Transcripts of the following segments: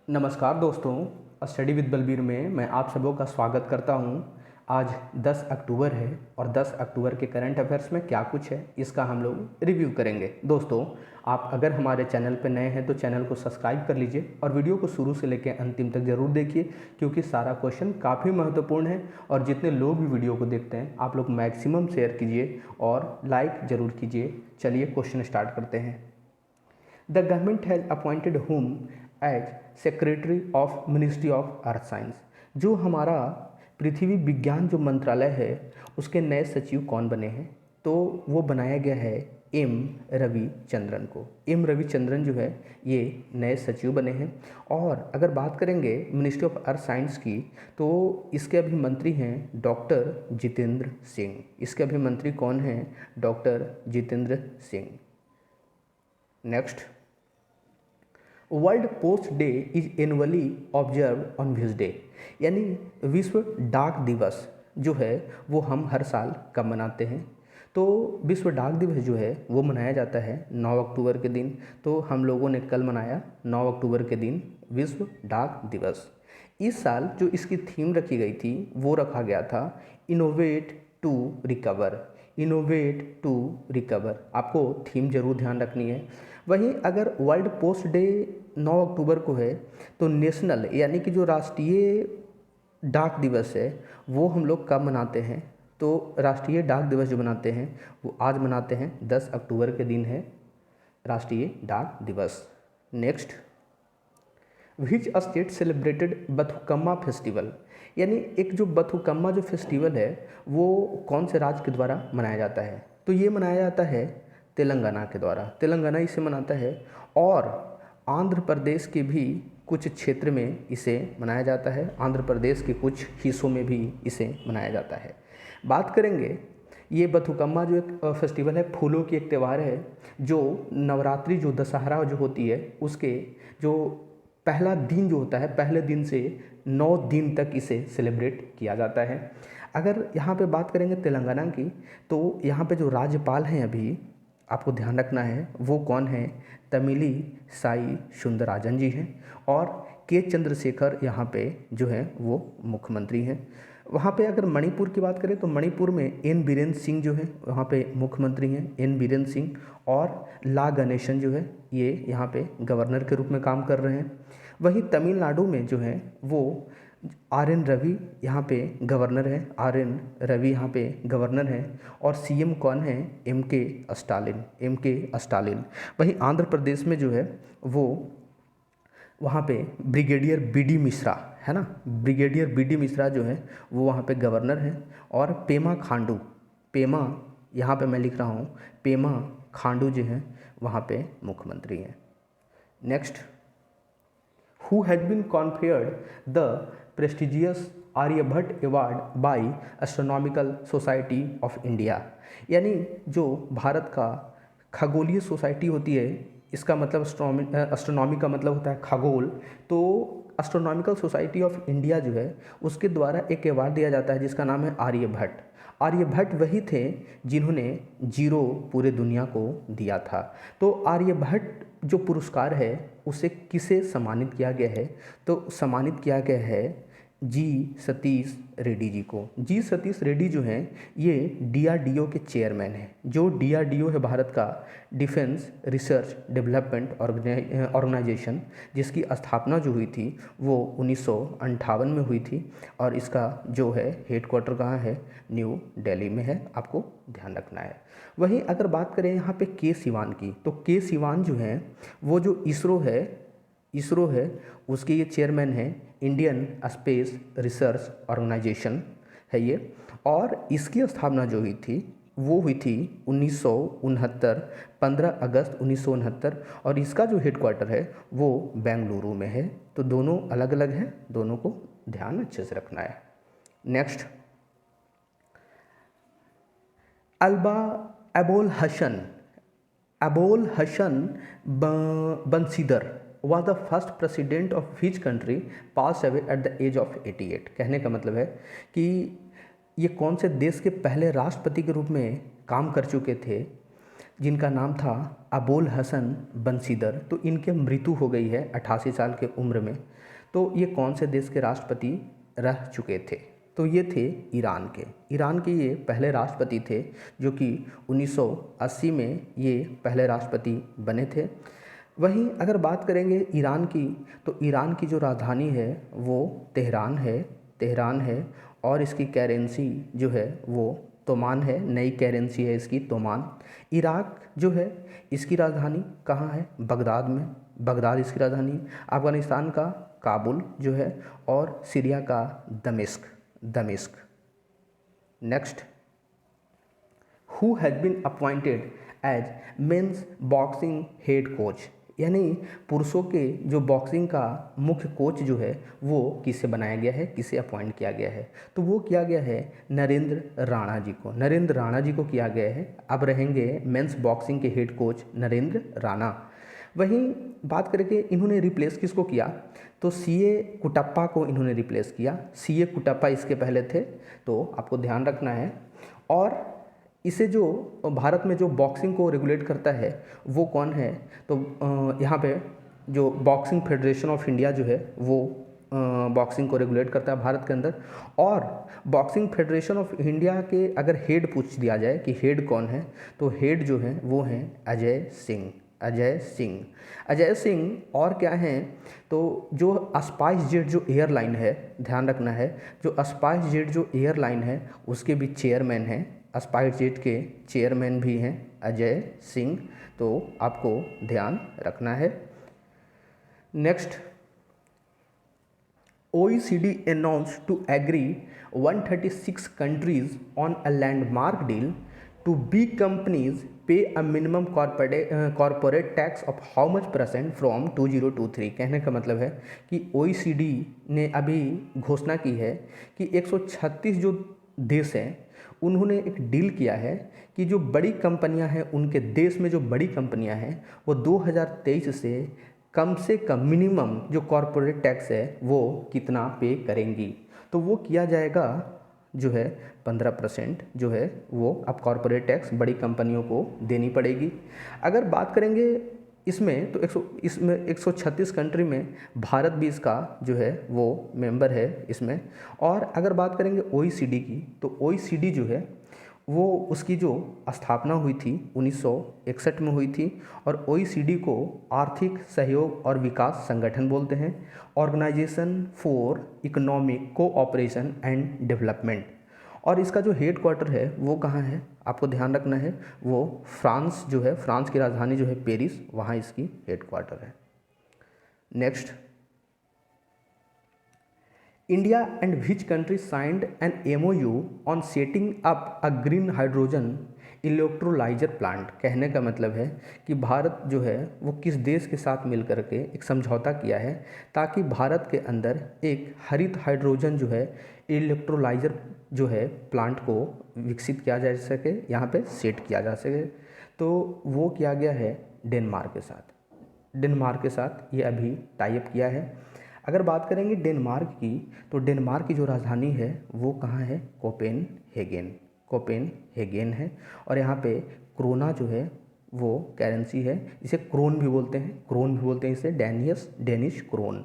नमस्कार दोस्तों, study with Balbir में मैं आप सबों का स्वागत करता हूं। आज 10 अक्टूबर है और 10 अक्टूबर के करंट अफेयर्स में क्या कुछ है इसका हम लोग रिव्यू करेंगे। दोस्तों, आप अगर हमारे चैनल पर नए हैं तो चैनल को सब्सक्राइब कर लीजिए और वीडियो को शुरू से लेकर अंतिम तक ज़रूर देखिए, क्योंकि सारा क्वेश्चन काफ़ी महत्वपूर्ण है। और जितने लोग भी वीडियो को देखते हैं आप लोग मैक्सिमम शेयर कीजिए और लाइक ज़रूर कीजिए। चलिए क्वेश्चन स्टार्ट करते हैं। The government has appointed whom as Secretary of Ministry of Earth Science। जो हमारा पृथ्वी विज्ञान जो मंत्रालय है उसके नए सचिव कौन बने हैं? तो वो बनाया गया है एम रविचंद्रन को। एम रविचंद्रन जो है ये नए सचिव बने हैं। और अगर बात करेंगे मिनिस्ट्री ऑफ अर्थ साइंस की तो इसके अभी मंत्री हैं डॉक्टर जितेंद्र सिंह। इसके अभी मंत्री कौन हैं? Doctor Jitendra Singh. Next, world post day is annually observe on which day. यानी विश्व डाक दिवस जो है वो हम हर साल कब मनाते हैं? तो विश्व डाक दिवस जो है वो मनाया जाता है 9 अक्टूबर के दिन। तो हम लोगों ने कल मनाया 9 अक्टूबर के दिन विश्व डाक दिवस। इस साल जो इसकी थीम रखी गई थी वो रखा गया था innovate to recover. Innovate to recover, आपको थीम जरूर ध्यान रखनी है। वहीं अगर वर्ल्ड पोस्ट डे 9 अक्टूबर को है तो नेशनल यानी कि जो राष्ट्रीय डाक दिवस है वो हम लोग कब मनाते हैं? तो राष्ट्रीय डाक दिवस जो मनाते हैं वो आज मनाते हैं, 10 अक्टूबर के दिन है राष्ट्रीय डाक दिवस। Next, which state celebrated Bathukamma festival. यानी एक जो बथुकम्मा जो फेस्टिवल है वो कौन से राज्य के द्वारा मनाया जाता है? तो ये मनाया जाता है तेलंगाना के द्वारा। तेलंगाना इसे मनाता है और आंध्र प्रदेश के भी कुछ क्षेत्र में इसे मनाया जाता है। आंध्र प्रदेश के कुछ हिस्सों में भी इसे मनाया जाता है। बात करेंगे, ये बथुकम्मा जो एक फेस्टिवल है, फूलों की एक त्यौहार है जो नवरात्रि जो दशहरा जो होती है उसके जो पहला दिन जो होता है, पहले दिन से 9 दिन तक इसे सेलिब्रेट किया जाता है। अगर यहाँ पे बात करेंगे तेलंगाना की तो यहाँ पे जो राज्यपाल हैं अभी आपको ध्यान रखना है वो कौन है? तमिली साई सुंदरराजन जी हैं और के चंद्रशेखर यहाँ पे जो है वो मुख्यमंत्री हैं। वहाँ पे अगर मणिपुर की बात करें तो मणिपुर में एन बीरेन सिंह जो है वहाँ पे मुख्यमंत्री हैं, एन बीरेन सिंह। और ला गणेशन जो है ये यहाँ पे गवर्नर के रूप में काम कर रहे हैं। वहीं तमिलनाडु में जो है वो आर एन रवि यहाँ पे गवर्नर है। आर एन रवि यहाँ पे गवर्नर हैं और सीएम कौन है? एम के स्टालिन। एम के स्टालिन। वहीं आंध्र प्रदेश में जो है वो वहाँ पे ब्रिगेडियर बी डी मिश्रा है ना, ब्रिगेडियर बी डी मिश्रा जो है वो वहाँ पे गवर्नर हैं। और पेमा खांडू, पेमा यहाँ पे मैं लिख रहा हूँ, पेमा खांडू जो हैं वहाँ पे मुख्यमंत्री हैं। Next, who has been conferred the prestigious Aryabhatta award by Astronomical Society of India. यानी जो भारत का खगोलीय सोसाइटी होती है, इसका मतलब एस्ट्रोनॉमी का मतलब होता है खगोल। तो एस्ट्रोनॉमिकल सोसाइटी ऑफ इंडिया जो है उसके द्वारा एक अवार्ड दिया जाता है जिसका नाम है आर्यभट्ट। आर्यभट्ट वही थे जिन्होंने जीरो पूरे दुनिया को दिया था। तो आर्यभट्ट जो पुरस्कार है उसे किसे सम्मानित किया गया है? तो सम्मानित किया गया है जी सतीश रेड्डी जी को। जी सतीश रेड्डी जो हैं ये डीआरडीओ के चेयरमैन हैं। जो डीआरडीओ है भारत का डिफेंस रिसर्च डेवलपमेंट ऑर्गेनाइजेशन, जिसकी स्थापना जो हुई थी वो 1958 में हुई थी। और इसका जो है हेडक्वार्टर कहाँ है? न्यू दिल्ली में है, आपको ध्यान रखना है। वहीं अगर बात करें यहाँ पे के सिवान की तो के सिवान जो हैं वो जो इसरो है उसके ये चेयरमैन हैं। इंडियन स्पेस रिसर्च ऑर्गेनाइजेशन है ये। और इसकी स्थापना जो हुई थी वो हुई थी 1969, 15 अगस्त 1969। और इसका जो हेडक्वार्टर है वो बेंगलुरु में है। तो दोनों अलग अलग हैं, दोनों को ध्यान अच्छे से रखना है। नेक्स्ट, अल्बा अबोल Hasan बंसीदर was the first president of which country passed away at the age of 88। कहने का मतलब है कि ये कौन से देश के पहले राष्ट्रपति के रूप में काम कर चुके थे जिनका नाम था अबुल हसन बंशीधर, तो इनके मृत्यु हो गई है 88 साल के उम्र में। तो ये कौन से देश के राष्ट्रपति रह चुके थे? तो ये थे ईरान के ये पहले राष्ट्रपति थे, जो कि 1980 में ये पहले राष्ट्रपति बने थे। वहीं अगर बात करेंगे ईरान की, तो ईरान की जो राजधानी है वो तेहरान है और इसकी करेंसी जो है वो तोमान है, नई करेंसी है इसकी तोमान। इराक जो है इसकी राजधानी कहाँ है? बगदाद में, बगदाद इसकी राजधानी। अफ़गानिस्तान का काबुल जो है, और सीरिया का दमिश्क। Next, who has been appointed as men's boxing head coach, यानी पुरुषों के जो बॉक्सिंग का मुख्य कोच जो है वो किसे बनाया गया है, किसे अपॉइंट किया गया है? तो वो किया गया है नरेंद्र राणा जी को किया गया है। अब रहेंगे मेंस बॉक्सिंग के हेड कोच नरेंद्र राणा। वहीं बात करके इन्होंने रिप्लेस किसको किया? तो सीए कुटप्पा को इन्होंने रिप्लेस किया। सीए कुटप्पा इसके पहले थे, तो आपको ध्यान रखना है। और इसे जो भारत में जो बॉक्सिंग को रेगुलेट करता है वो कौन है? तो यहाँ पे जो बॉक्सिंग फेडरेशन ऑफ इंडिया जो है वो बॉक्सिंग को रेगुलेट करता है भारत के अंदर। और बॉक्सिंग फेडरेशन ऑफ इंडिया के अगर हेड पूछ दिया जाए कि हेड कौन है, तो हेड जो है वो हैं अजय सिंह। और क्या हैं? तो जो स्पाइस जेट जो एयरलाइन है, ध्यान रखना है, जो स्पाइस जेट जो एयरलाइन है उसके भी चेयरमैन हैं, स्पाइस जेट के चेयरमैन भी हैं अजय सिंह, तो आपको ध्यान रखना है। Next, OECD announced to agree 136 countries on a landmark deal to big companies pay a minimum corporate tax of how much % from 2023। कहने का मतलब है कि OECD ने अभी घोषणा की है कि 136 जो देश हैं उन्होंने एक डील किया है कि जो बड़ी कंपनियां हैं, उनके देश में जो बड़ी कंपनियां हैं वो 2023 से कम मिनिमम जो कॉरपोरेट टैक्स है वो कितना पे करेंगी। तो वो किया जाएगा जो है 15% जो है वो अब कॉरपोरेट टैक्स बड़ी कंपनियों को देनी पड़ेगी। अगर बात करेंगे इसमें, तो इसमें 136 कंट्री में भारत भी इसका जो है वो मेंबर है इसमें। और अगर बात करेंगे OECD की, तो OECD जो है वो उसकी जो स्थापना हुई थी 1961 में हुई थी। और OECD को आर्थिक सहयोग और विकास संगठन बोलते हैं, Organisation for Economic Cooperation and Development. और इसका जो हेड क्वार्टर है वो कहाँ है, आपको ध्यान रखना है, वो फ्रांस जो है, फ्रांस की राजधानी जो है पेरिस, वहाँ इसकी हेड क्वार्टर है। Next, India and which country signed an MOU on setting up a green hydrogen electrolyser plant. कहने का मतलब है कि भारत जो है वो किस देश के साथ मिलकर के एक समझौता किया है ताकि भारत के अंदर एक हरित हाइड्रोजन जो है इलेक्ट्रोलाइजर जो है प्लांट को विकसित किया जा सके, यहाँ पे सेट किया जा सके। तो वो किया गया है डेनमार्क के साथ ये अभी टाई अप किया है। अगर बात करेंगे डेनमार्क की, तो डेनमार्क की जो राजधानी है वो कहाँ है? कोपेनहेगन है। और यहाँ पे क्रोना जो है वो करेंसी है, इसे क्रोन भी बोलते हैं इसे डेनिश क्रोन।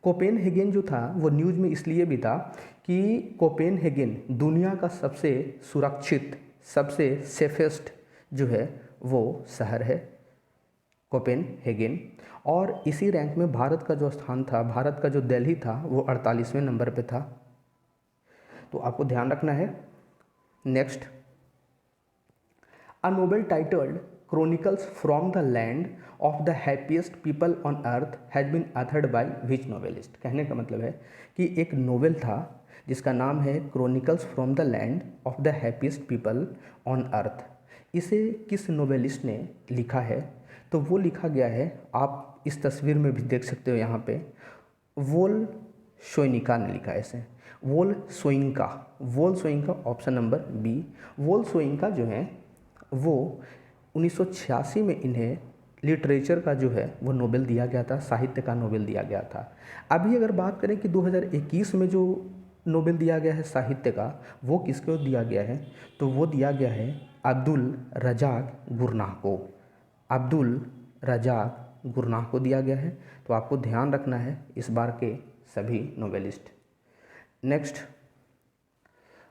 कोपेनहेगन जो था वो न्यूज़ में इसलिए भी था कि कोपेनहेगन दुनिया का सबसे सुरक्षित, सबसे सेफेस्ट जो है वो शहर है कोपेनहेगन। और इसी रैंक में भारत का जो स्थान था, भारत का जो दिल्ली था वो 48वें नंबर पे था, तो आपको ध्यान रखना है। Next, a novel titled Chronicles from the Land of the Happiest People on Earth has been authored by which novelist. कहने का मतलब है कि एक नोवेल था जिसका नाम है chronicles from the Land of the Happiest People on अर्थ। इसे किस नोवेलिस्ट ने लिखा है? तो वो लिखा गया है, आप इस तस्वीर में भी देख सकते हो यहाँ पे, वोल सोइनिका ने लिखा है इसे, वोल सोइंका, ऑप्शन नंबर बी। वोल सोइंका जो है वो 1986 में इन्हें लिटरेचर का जो है वो नोबेल दिया गया था, साहित्य का नोबेल दिया गया था। अभी अगर बात करें कि 2021 में जो नोबेल दिया गया है साहित्य का, वो किसको दिया गया है? तो वो दिया गया है अब्दुल रज़ाक गुरनाह को, अब्दुल रज़ाक गुरनाह को दिया गया है। तो आपको ध्यान रखना है इस बार के सभी novelist. Next,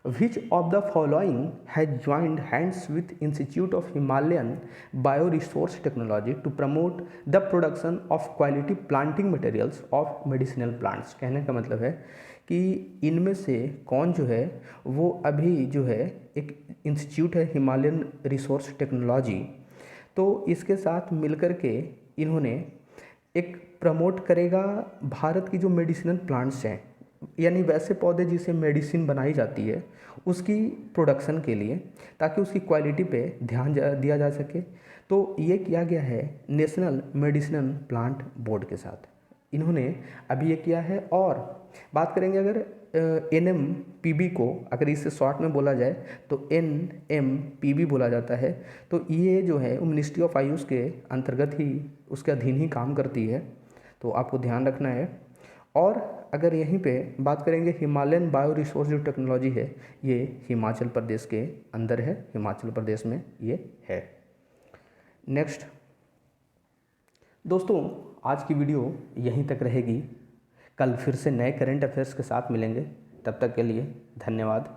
which of the following has joined hands with Institute of Himalayan Bioresource Technology to promote the production of quality planting materials of medicinal plants. कहने का मतलब है कि इनमें से कौन जो है वो अभी जो है एक इंस्टीट्यूट है हिमालयन रिसोर्स टेक्नोलॉजी, तो इसके साथ मिलकर के इन्होंने एक प्रमोट करेगा भारत की जो मेडिसिनल प्लांट्स हैं, यानी वैसे पौधे जिसे मेडिसिन बनाई जाती है उसकी प्रोडक्शन के लिए, ताकि उसकी क्वालिटी पे ध्यान दिया जा सके। तो ये किया गया है नेशनल मेडिसिनल प्लांट बोर्ड के साथ, इन्होंने अभी ये किया है। और बात करेंगे अगर NMPB को, अगर इसे शॉर्ट में बोला जाए तो NMPB बोला जाता है। तो ये जो है मिनिस्ट्री ऑफ आयुष के अंतर्गत ही, उसके अधीन ही काम करती है, तो आपको ध्यान रखना है। और अगर यहीं पे बात करेंगे हिमालयन बायो रिसोर्स जो टेक्नोलॉजी है, ये हिमाचल प्रदेश के अंदर है, हिमाचल प्रदेश में ये है। नेक्स्ट दोस्तों, आज की वीडियो यहीं तक रहेगी। कल फिर से नए करंट अफेयर्स के साथ मिलेंगे, तब तक के लिए धन्यवाद।